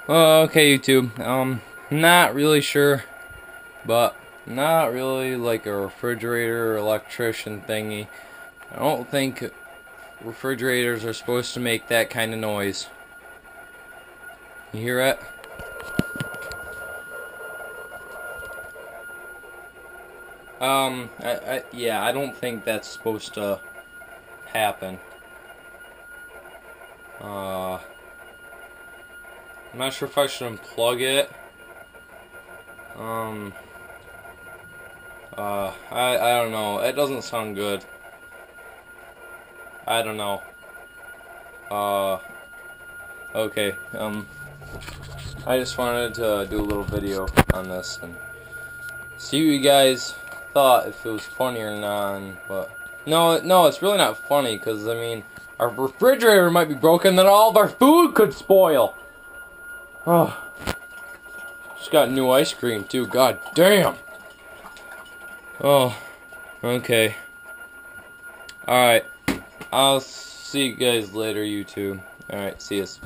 Okay, YouTube. Not really sure, but not really like a refrigerator or electrician thingy. I don't think refrigerators are supposed to make that kind of noise. You hear it? Yeah, I don't think that's supposed to happen. I'm not sure if I should unplug it. I don't know. It doesn't sound good. I don't know. Okay. I just wanted to do a little video on this and see what you guys thought, if it was funny or not. But no, it's really not funny, because I mean, our refrigerator might be broken, then all of our food could spoil. Oh, just got new ice cream too. God damn. Oh, okay. Alright. I'll see you guys later, YouTube. Alright, see yous.